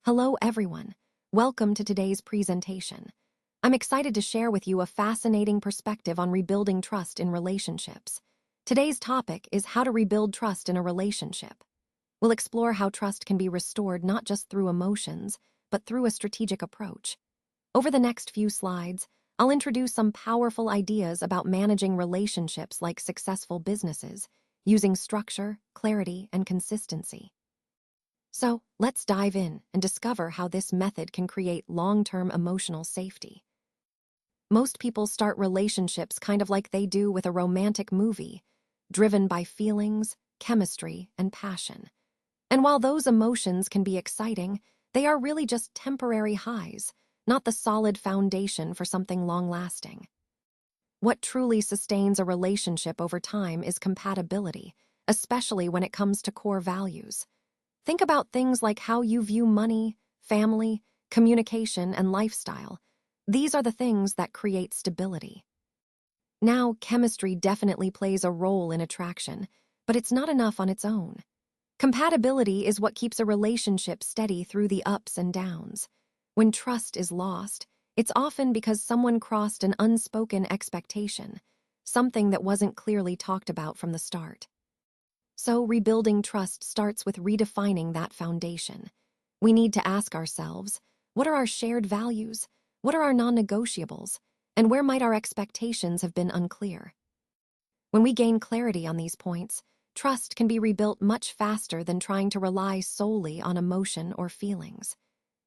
Hello, everyone. Welcome to today's presentation. I'm excited to share with you a fascinating perspective on rebuilding trust in relationships. Today's topic is how to rebuild trust in a relationship. We'll explore how trust can be restored not just through emotions, but through a strategic approach. Over the next few slides, I'll introduce some powerful ideas about managing relationships like successful businesses, using structure, clarity, and consistency. So, let's dive in and discover how this method can create long-term emotional safety. Most people start relationships kind of like they do with a romantic movie, driven by feelings, chemistry, and passion. And while those emotions can be exciting, they are really just temporary highs, not the solid foundation for something long-lasting. What truly sustains a relationship over time is compatibility, especially when it comes to core values. Think about things like how you view money, family, communication, and lifestyle. These are the things that create stability. Now, chemistry definitely plays a role in attraction, but it's not enough on its own. Compatibility is what keeps a relationship steady through the ups and downs. When trust is lost, it's often because someone crossed an unspoken expectation, something that wasn't clearly talked about from the start. So, rebuilding trust starts with redefining that foundation. We need to ask ourselves, what are our shared values? What are our non-negotiables? And where might our expectations have been unclear? When we gain clarity on these points, trust can be rebuilt much faster than trying to rely solely on emotion or feelings.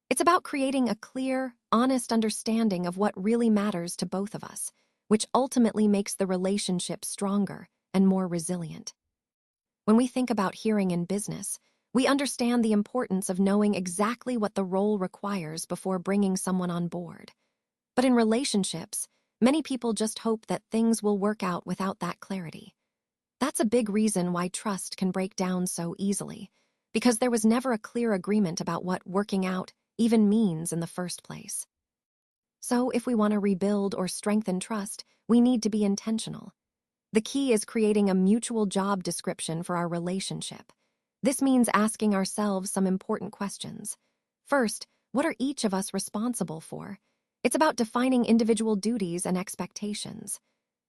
It's about creating a clear, honest understanding of what really matters to both of us, which ultimately makes the relationship stronger and more resilient. When we think about hearing in business, we understand the importance of knowing exactly what the role requires before bringing someone on board. But in relationships, many people just hope that things will work out without that clarity. That's a big reason why trust can break down so easily, because there was never a clear agreement about what working out even means in the first place. So if we want to rebuild or strengthen trust, we need to be intentional. The key is creating a mutual job description for our relationship. This means asking ourselves some important questions. First, what are each of us responsible for? It's about defining individual duties and expectations.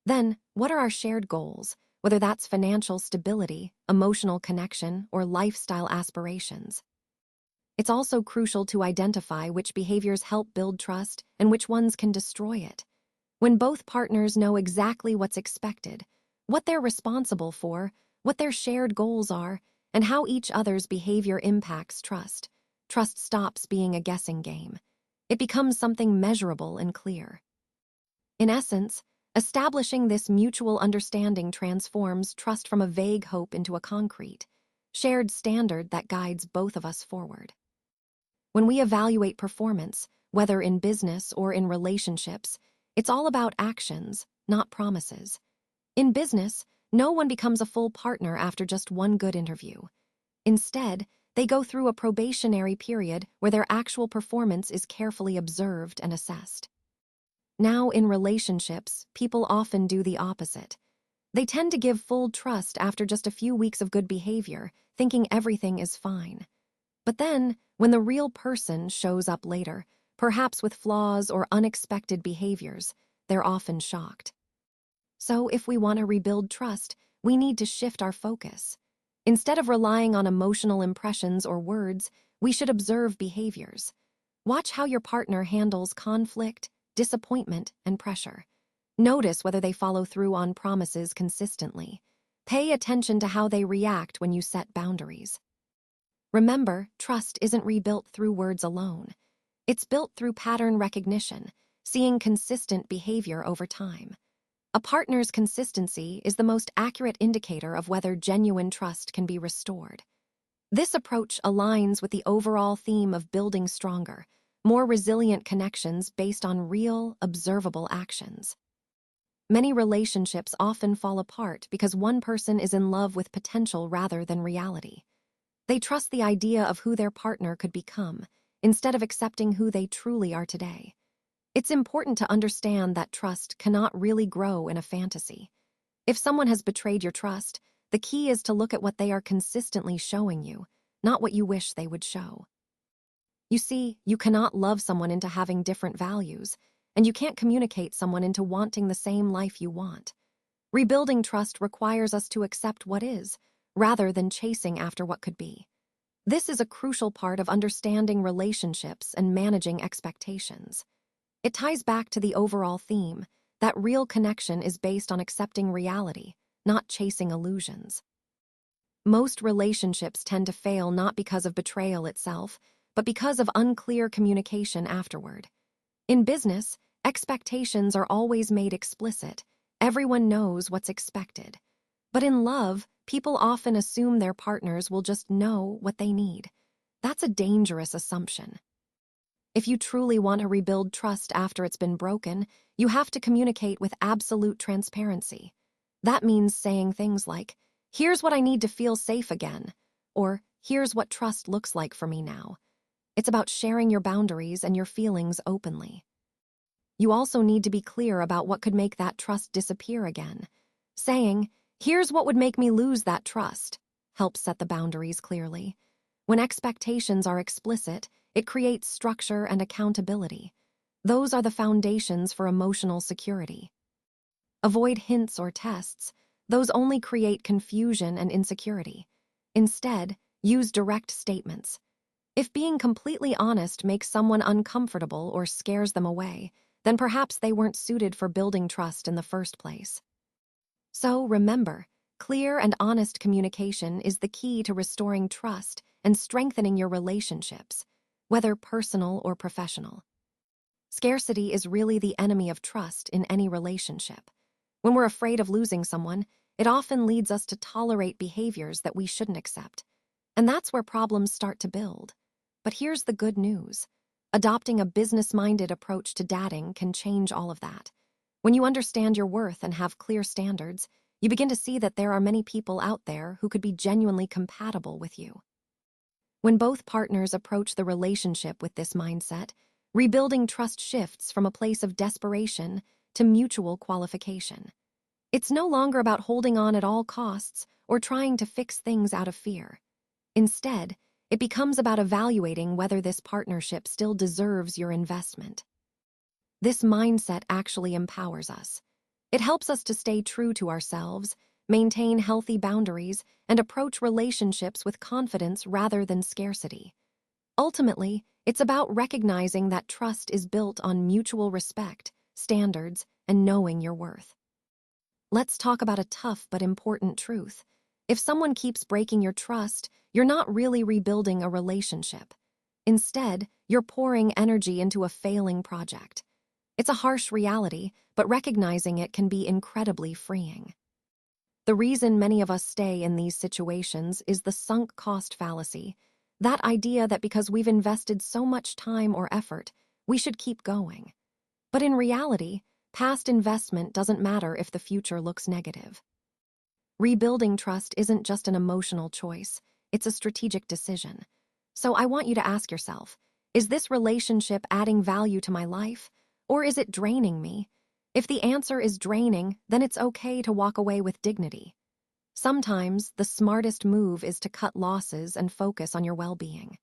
Then, what are our shared goals, whether that's financial stability, emotional connection, or lifestyle aspirations? It's also crucial to identify which behaviors help build trust and which ones can destroy it. When both partners know exactly what's expected, what they're responsible for, what their shared goals are, and how each other's behavior impacts trust, trust stops being a guessing game. It becomes something measurable and clear. In essence, establishing this mutual understanding transforms trust from a vague hope into a concrete, shared standard that guides both of us forward. When we evaluate performance, whether in business or in relationships, it's all about actions, not promises. In business, no one becomes a full partner after just one good interview. Instead, they go through a probationary period where their actual performance is carefully observed and assessed. Now, in relationships, people often do the opposite. They tend to give full trust after just a few weeks of good behavior, thinking everything is fine. But then, when the real person shows up later, perhaps with flaws or unexpected behaviors, they're often shocked. So if we want to rebuild trust, we need to shift our focus. Instead of relying on emotional impressions or words, we should observe behaviors. Watch how your partner handles conflict, disappointment, and pressure. Notice whether they follow through on promises consistently. Pay attention to how they react when you set boundaries. Remember, trust isn't rebuilt through words alone. It's built through pattern recognition, seeing consistent behavior over time. A partner's consistency is the most accurate indicator of whether genuine trust can be restored. This approach aligns with the overall theme of building stronger, more resilient connections based on real, observable actions. Many relationships often fall apart because one person is in love with potential rather than reality. They trust the idea of who their partner could become, instead of accepting who they truly are today. It's important to understand that trust cannot really grow in a fantasy. If someone has betrayed your trust, the key is to look at what they are consistently showing you, not what you wish they would show. You see, you cannot love someone into having different values, and you can't communicate someone into wanting the same life you want. Rebuilding trust requires us to accept what is, rather than chasing after what could be. This is a crucial part of understanding relationships and managing expectations. It ties back to the overall theme that real connection is based on accepting reality, not chasing illusions. Most relationships tend to fail not because of betrayal itself, but because of unclear communication afterward. In business, expectations are always made explicit. Everyone knows what's expected. But in love, people often assume their partners will just know what they need. That's a dangerous assumption. If you truly want to rebuild trust after it's been broken, you have to communicate with absolute transparency. That means saying things like, "Here's what I need to feel safe again," or "Here's what trust looks like for me now." It's about sharing your boundaries and your feelings openly. You also need to be clear about what could make that trust disappear again. Saying, "Here's what would make me lose that trust," helps set the boundaries clearly. When expectations are explicit, it creates structure and accountability. Those are the foundations for emotional security. Avoid hints or tests. Those only create confusion and insecurity. Instead, use direct statements. If being completely honest makes someone uncomfortable or scares them away, then perhaps they weren't suited for building trust in the first place. So remember, clear and honest communication is the key to restoring trust and strengthening your relationships, whether personal or professional. Scarcity is really the enemy of trust in any relationship. When we're afraid of losing someone, it often leads us to tolerate behaviors that we shouldn't accept. And that's where problems start to build. But here's the good news. Adopting a business-minded approach to dating can change all of that. When you understand your worth and have clear standards, you begin to see that there are many people out there who could be genuinely compatible with you. When both partners approach the relationship with this mindset, rebuilding trust shifts from a place of desperation to mutual qualification. It's no longer about holding on at all costs or trying to fix things out of fear. Instead, it becomes about evaluating whether this partnership still deserves your investment. This mindset actually empowers us. It helps us to stay true to ourselves, maintain healthy boundaries, and approach relationships with confidence rather than scarcity. Ultimately, it's about recognizing that trust is built on mutual respect, standards, and knowing your worth. Let's talk about a tough but important truth. If someone keeps breaking your trust, you're not really rebuilding a relationship. Instead, you're pouring energy into a failing project. It's a harsh reality, but recognizing it can be incredibly freeing. The reason many of us stay in these situations is the sunk cost fallacy, that idea that because we've invested so much time or effort, we should keep going. But in reality, past investment doesn't matter if the future looks negative. Rebuilding trust isn't just an emotional choice, it's a strategic decision. So I want you to ask yourself, is this relationship adding value to my life, or is it draining me? If the answer is draining, then it's okay to walk away with dignity. Sometimes, the smartest move is to cut losses and focus on your well-being.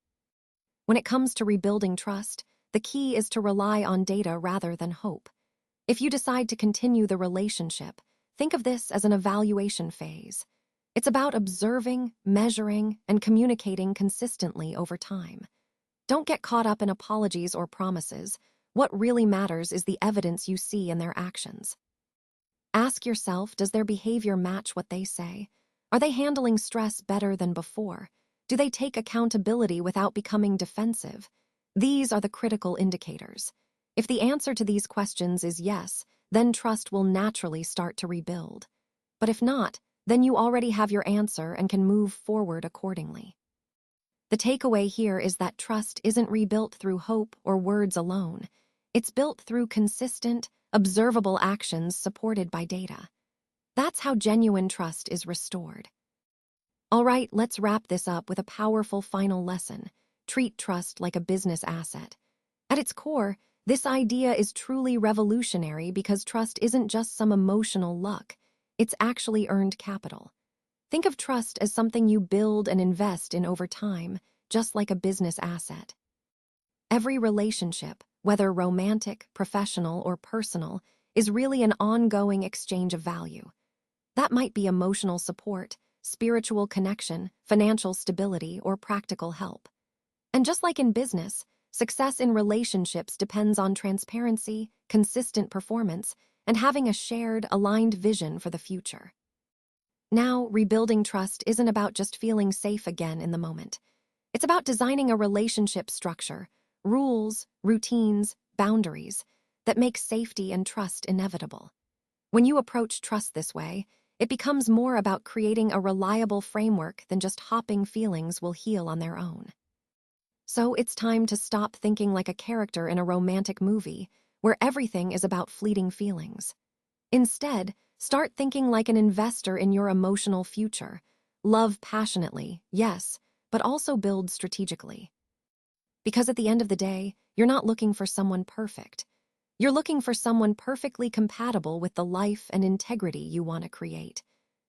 When it comes to rebuilding trust, the key is to rely on data rather than hope. If you decide to continue the relationship, think of this as an evaluation phase. It's about observing, measuring, and communicating consistently over time. Don't get caught up in apologies or promises. What really matters is the evidence you see in their actions. Ask yourself, does their behavior match what they say? Are they handling stress better than before? Do they take accountability without becoming defensive? These are the critical indicators. If the answer to these questions is yes, then trust will naturally start to rebuild. But if not, then you already have your answer and can move forward accordingly. The takeaway here is that trust isn't rebuilt through hope or words alone. It's built through consistent, observable actions supported by data. That's how genuine trust is restored. All right, let's wrap this up with a powerful final lesson. Treat trust like a business asset. At its core, this idea is truly revolutionary because trust isn't just some emotional luck. It's actually earned capital. Think of trust as something you build and invest in over time, just like a business asset. Every relationship, whether romantic, professional, or personal, is really an ongoing exchange of value. That might be emotional support, spiritual connection, financial stability, or practical help. And just like in business, success in relationships depends on transparency, consistent performance, and having a shared, aligned vision for the future. Now, rebuilding trust isn't about just feeling safe again in the moment. It's about designing a relationship structure, rules, routines, boundaries that make safety and trust inevitable. When you approach trust this way, it becomes more about creating a reliable framework than just hopping feelings will heal on their own. So it's time to stop thinking like a character in a romantic movie where everything is about fleeting feelings. Instead, start thinking like an investor in your emotional future. Love passionately, yes, but also build strategically. Because at the end of the day, you're not looking for someone perfect. You're looking for someone perfectly compatible with the life and integrity you want to create.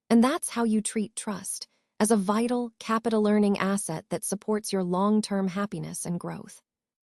And that's how you treat trust, as a vital, capital-earning asset that supports your long-term happiness and growth.